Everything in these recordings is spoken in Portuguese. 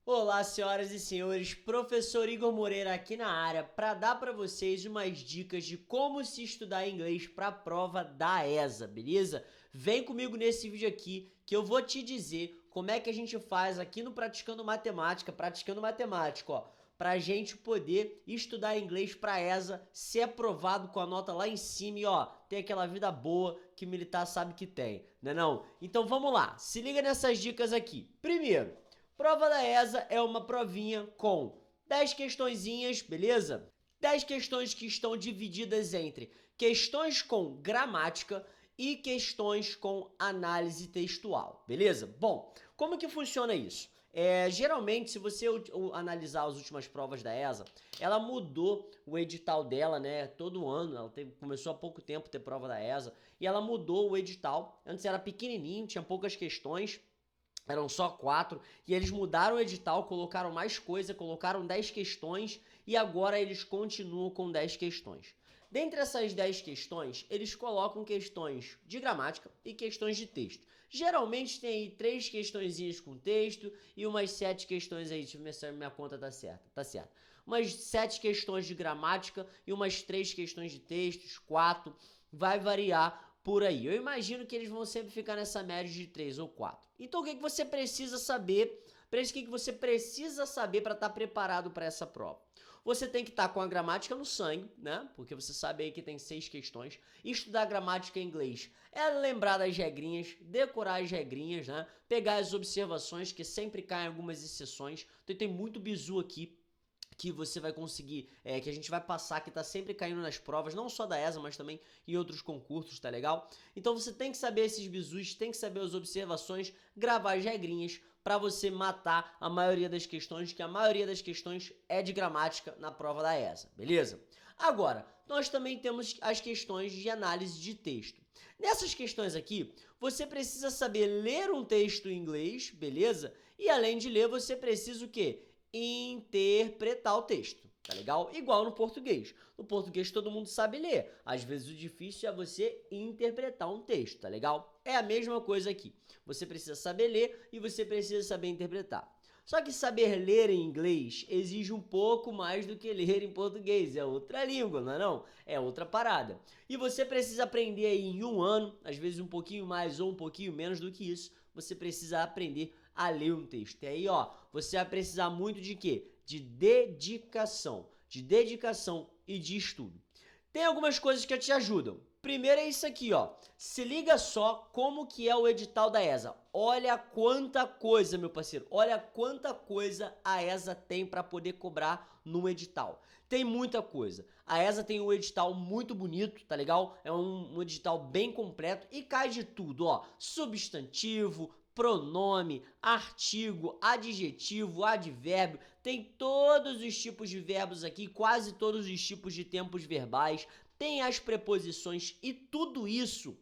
Olá, senhoras e senhores, professor Igor Moreira aqui na área para dar para vocês umas dicas de como se estudar inglês para a prova da ESA, beleza? Vem comigo nesse vídeo aqui que eu vou te dizer como é que a gente faz aqui no Praticando Matemática, ó, para a gente poder estudar inglês para a ESA, ser aprovado com a nota lá em cima e ó, ter aquela vida boa que militar sabe que tem, né não? Então vamos lá, se liga nessas dicas aqui. Primeiro, prova da ESA é uma provinha com 10 questõezinhas, beleza? 10 questões que estão divididas entre questões com gramática e questões com análise textual, beleza? Bom, como que funciona isso? Geralmente, se você analisar as últimas provas da ESA, ela mudou o edital dela, né? Todo ano, começou há pouco tempo a ter prova da ESA, e ela mudou o edital. Antes era pequenininho, tinha poucas questões, eram só 4, e eles mudaram o edital, colocaram mais coisa, colocaram 10 questões, e agora eles continuam com 10 questões. Dentre essas 10 questões, eles colocam questões de gramática e questões de texto. Geralmente tem aí 3 questõezinhas com texto e umas 7 questões aí, deixa eu ver se a minha conta tá certa. Tá certo. Umas 7 questões de gramática e umas 3 questões de textos, 4, vai variar por aí. Eu imagino que eles vão sempre ficar nessa média de 3 ou 4. Então o que você precisa saber? O que você precisa saber para estar preparado para essa prova? Você tem que estar com a gramática no sangue, né? Porque você sabe aí que tem 6 questões. Estudar gramática em inglês é lembrar das regrinhas, decorar as regrinhas, né? Pegar as observações, que sempre caem algumas exceções. Então tem muito bizu aqui que você vai conseguir, que a gente vai passar, que tá sempre caindo nas provas, não só da ESA, mas também em outros concursos, tá legal? Então você tem que saber esses bizus, tem que saber as observações, gravar as regrinhas para você matar a maioria das questões, que a maioria das questões é de gramática na prova da ESA, beleza? Agora, nós também temos as questões de análise de texto. Nessas questões aqui, você precisa saber ler um texto em inglês, beleza? E além de ler, você precisa o quê? Interpretar o texto, tá legal? Igual no português. No português todo mundo sabe ler. Às vezes o difícil é você interpretar um texto, tá legal? É a mesma coisa aqui. Você precisa saber ler e você precisa saber interpretar. Só que saber ler em inglês exige um pouco mais do que ler em português. É outra língua, não é não? É outra parada. E você precisa aprender aí em um ano, às vezes um pouquinho mais ou um pouquinho menos do que isso, você precisa aprender a ler um texto. E aí, ó, você vai precisar muito de quê? De dedicação e de estudo. Tem algumas coisas que te ajudam. Primeiro é isso aqui, ó. Se liga só como que é o edital da ESA. Olha quanta coisa, meu parceiro. Olha quanta coisa a ESA tem para poder cobrar no edital. Tem muita coisa. A ESA tem um edital muito bonito, tá legal? É um edital bem completo e cai de tudo, ó. Substantivo, pronome, artigo, adjetivo, advérbio, tem todos os tipos de verbos aqui, quase todos os tipos de tempos verbais, tem as preposições e tudo isso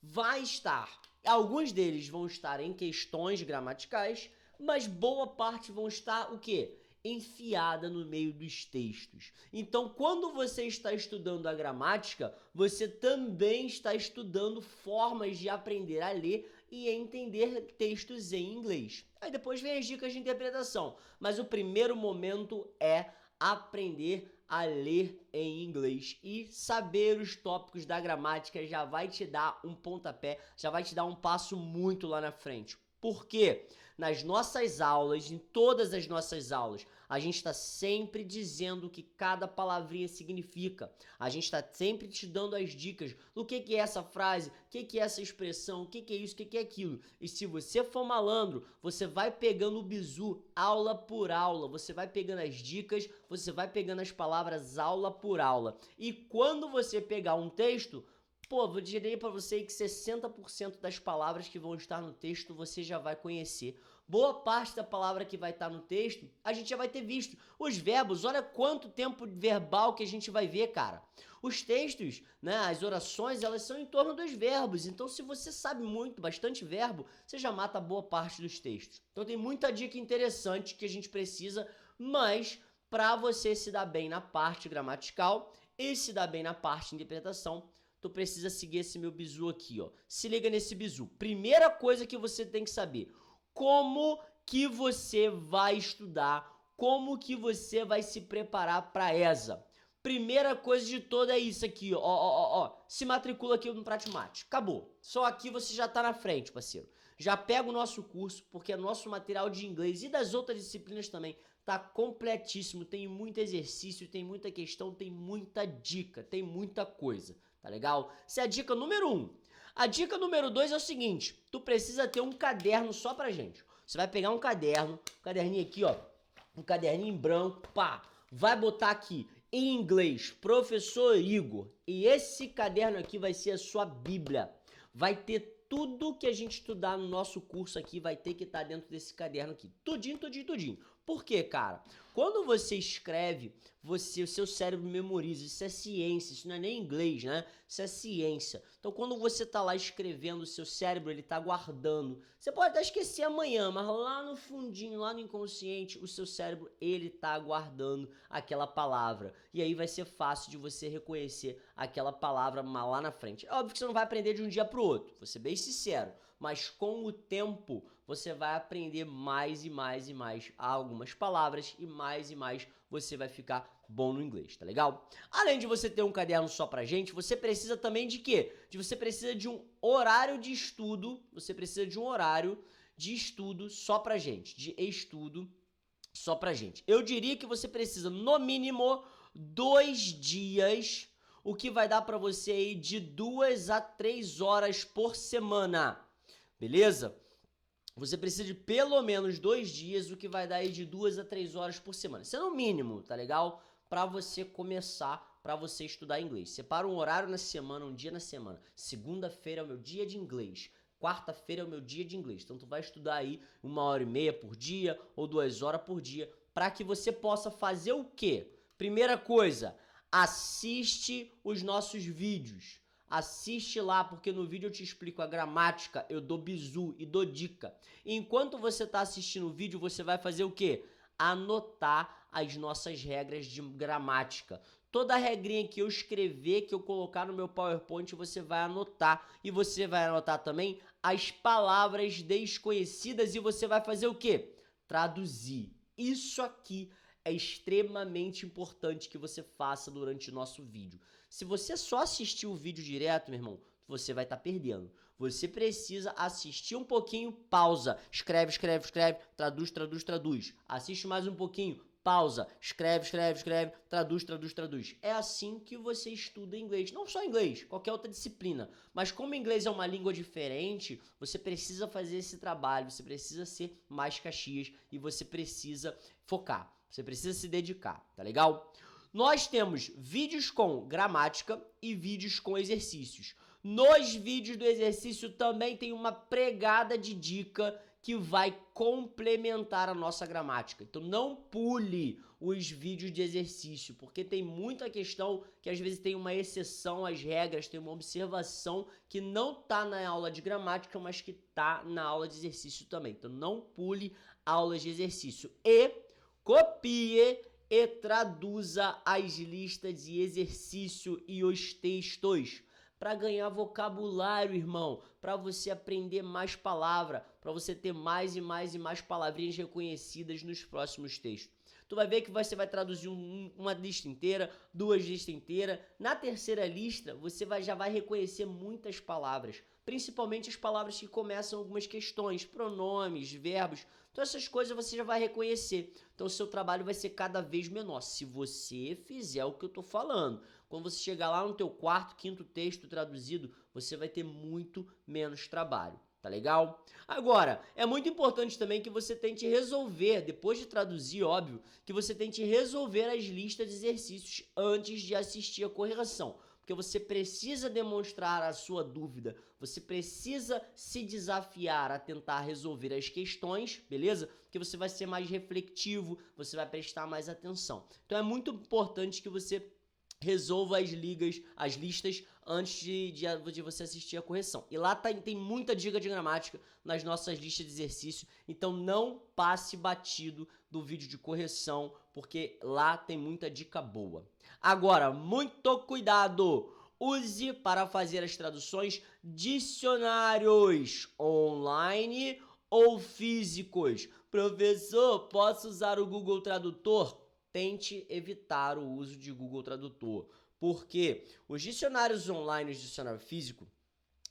vai estar. Alguns deles vão estar em questões gramaticais, mas boa parte vão estar o quê? Enfiada no meio dos textos. Então, quando você está estudando a gramática, você também está estudando formas de aprender a ler e entender textos em inglês. Aí depois vem as dicas de interpretação, mas o primeiro momento é aprender a ler em inglês e saber os tópicos da gramática já vai te dar um pontapé, já vai te dar um passo muito lá na frente. Porque nas nossas aulas, em todas as nossas aulas, a gente está sempre dizendo o que cada palavrinha significa. A gente está sempre te dando as dicas do que é essa frase, o que é essa expressão, o que é isso, o que é aquilo. E se você for malandro, você vai pegando o bizu aula por aula, você vai pegando as dicas, você vai pegando as palavras aula por aula. E quando você pegar um texto, pô, eu direi pra você que 60% das palavras que vão estar no texto você já vai conhecer. Boa parte da palavra que vai estar no texto, a gente já vai ter visto. Os verbos, olha quanto tempo verbal que a gente vai ver, cara. Os textos, né, as orações, elas são em torno dos verbos. Então, se você sabe muito, bastante verbo, você já mata boa parte dos textos. Então, tem muita dica interessante que a gente precisa, mas para você se dar bem na parte gramatical e se dar bem na parte de interpretação, tu precisa seguir esse meu bizu aqui, ó. Se liga nesse bizu. Primeira coisa que você tem que saber, como que você vai estudar, como que você vai se preparar para a ESA. Primeira coisa de toda é isso aqui, ó. Se matricula aqui no Pratimate. Acabou. Só aqui você já tá na frente, parceiro. Já pega o nosso curso, porque nosso material de inglês e das outras disciplinas também tá completíssimo. Tem muito exercício, tem muita questão, tem muita dica, tem muita coisa, tá legal? Essa é a dica número 1. A dica número 2 é o seguinte, tu precisa ter um caderno só pra gente. Você vai pegar um caderninho aqui, ó, um caderninho em branco, pá, vai botar aqui em inglês, professor Igor, e esse caderno aqui vai ser a sua bíblia, vai ter tudo que a gente estudar no nosso curso aqui, vai ter que estar dentro desse caderno aqui, tudinho. Por quê, cara? Quando você escreve, o seu cérebro memoriza, isso é ciência, isso não é nem inglês, né? Isso é ciência. Então, quando você tá lá escrevendo, o seu cérebro, ele tá guardando. Você pode até esquecer amanhã, mas lá no fundinho, lá no inconsciente, o seu cérebro, ele tá guardando aquela palavra. E aí vai ser fácil de você reconhecer aquela palavra lá na frente. É óbvio que você não vai aprender de um dia pro outro, vou ser bem sincero. Mas com o tempo, você vai aprender mais e mais algumas palavras e mais você vai ficar bom no inglês, tá legal? Além de você ter um caderno só pra gente, você precisa também de quê? Você precisa de um horário de estudo, só pra gente, de estudo só pra gente. Eu diria que você precisa, no mínimo, 2 dias, o que vai dar pra você aí de 2 a 3 horas por semana. Beleza? Você precisa de pelo menos 2 dias, o que vai dar aí de 2 a 3 horas por semana. Isso é no mínimo, tá legal? Pra você começar, pra você estudar inglês. Separa um horário na semana, um dia na semana. Segunda-feira é o meu dia de inglês. Quarta-feira é o meu dia de inglês. Então tu vai estudar aí 1h30 por dia ou 2 horas por dia, pra que você possa fazer o quê? Primeira coisa, assiste os nossos vídeos. Assiste lá, porque no vídeo eu te explico a gramática, eu dou bizu e dou dica. E enquanto você está assistindo o vídeo, você vai fazer o quê? Anotar as nossas regras de gramática. Toda regrinha que eu escrever, que eu colocar no meu PowerPoint, você vai anotar. E você vai anotar também as palavras desconhecidas e você vai fazer o quê? Traduzir. Isso aqui é extremamente importante que você faça durante o nosso vídeo. Se você só assistir o vídeo direto, meu irmão, você vai estar perdendo. Você precisa assistir um pouquinho, pausa, escreve, traduz. Assiste mais um pouquinho, pausa, escreve, traduz. É assim que você estuda inglês. Não só inglês, qualquer outra disciplina. Mas como inglês é uma língua diferente, você precisa fazer esse trabalho, você precisa ser mais Caxias e você precisa focar. Você precisa se dedicar, tá legal? Nós temos vídeos com gramática e vídeos com exercícios. Nos vídeos do exercício também tem uma pregada de dica que vai complementar a nossa gramática. Então não pule os vídeos de exercício, porque tem muita questão que às vezes tem uma exceção às regras, tem uma observação que não tá na aula de gramática, mas que tá na aula de exercício também. Então não pule aulas de exercício e copie e traduza as listas de exercício e os textos para ganhar vocabulário, irmão, para você aprender mais palavra, para você ter mais e mais palavrinhas reconhecidas nos próximos textos. Tu vai ver que você vai traduzir uma lista inteira, 2 listas inteiras. Na terceira lista, você já vai reconhecer muitas palavras, principalmente as palavras que começam algumas questões, pronomes, verbos. Então essas coisas você já vai reconhecer. Então o seu trabalho vai ser cada vez menor, se você fizer o que eu tô falando. Quando você chegar lá no teu 4º, 5º texto traduzido, você vai ter muito menos trabalho. Tá legal? Agora, é muito importante também que você tente resolver, depois de traduzir, óbvio, que você tente resolver as listas de exercícios antes de assistir a correção. Porque você precisa demonstrar a sua dúvida, você precisa se desafiar a tentar resolver as questões, beleza? Porque você vai ser mais reflexivo, você vai prestar mais atenção. Então é muito importante que você resolva as listas antes de você assistir a correção. E lá tem muita dica de gramática nas nossas listas de exercício, então não passe batido do vídeo de correção, porque lá tem muita dica boa. Agora, muito cuidado! Use para fazer as traduções dicionários online ou físicos. Professor, posso usar o Google Tradutor? Tente evitar o uso de Google Tradutor, porque os dicionários online e o dicionário físico,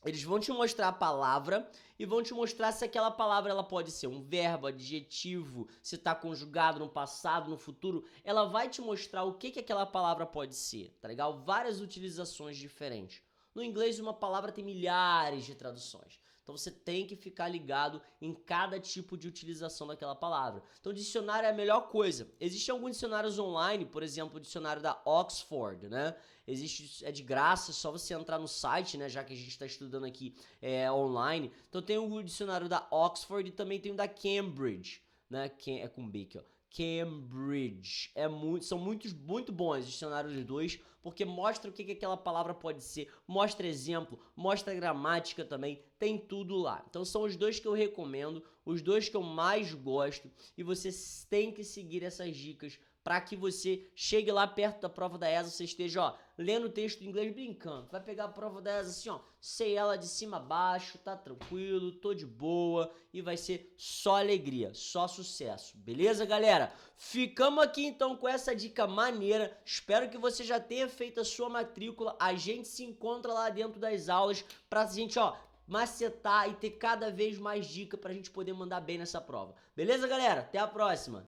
eles vão te mostrar a palavra e vão te mostrar se aquela palavra ela pode ser um verbo, adjetivo, se está conjugado no passado, no futuro. Ela vai te mostrar o que aquela palavra pode ser, tá legal? Várias utilizações diferentes. No inglês, uma palavra tem milhares de traduções. Então você tem que ficar ligado em cada tipo de utilização daquela palavra. Então dicionário é a melhor coisa. Existem alguns dicionários online, por exemplo, o dicionário da Oxford, né? Existe, é de graça, só você entrar no site, né? Já que a gente está estudando aqui online. Então tem o dicionário da Oxford e também tem o da Cambridge, né? É com B aqui, ó. Cambridge. São muito bons os dicionários dos dois, porque mostra o que aquela palavra pode ser, mostra exemplo, mostra gramática também, tem tudo lá. Então são os dois que eu recomendo, os dois que eu mais gosto, e você tem que seguir essas dicas para que você chegue lá perto da prova da ESA, você esteja, ó, lendo o texto em inglês brincando. Vai pegar a prova da ESA assim, ó, sei ela de cima a baixo, tá tranquilo, tô de boa, e vai ser só alegria, só sucesso. Beleza, galera? Ficamos aqui então com essa dica maneira. Espero que você já tenha feito a sua matrícula. A gente se encontra lá dentro das aulas pra gente, ó, macetar e ter cada vez mais dica pra gente poder mandar bem nessa prova. Beleza, galera? Até a próxima!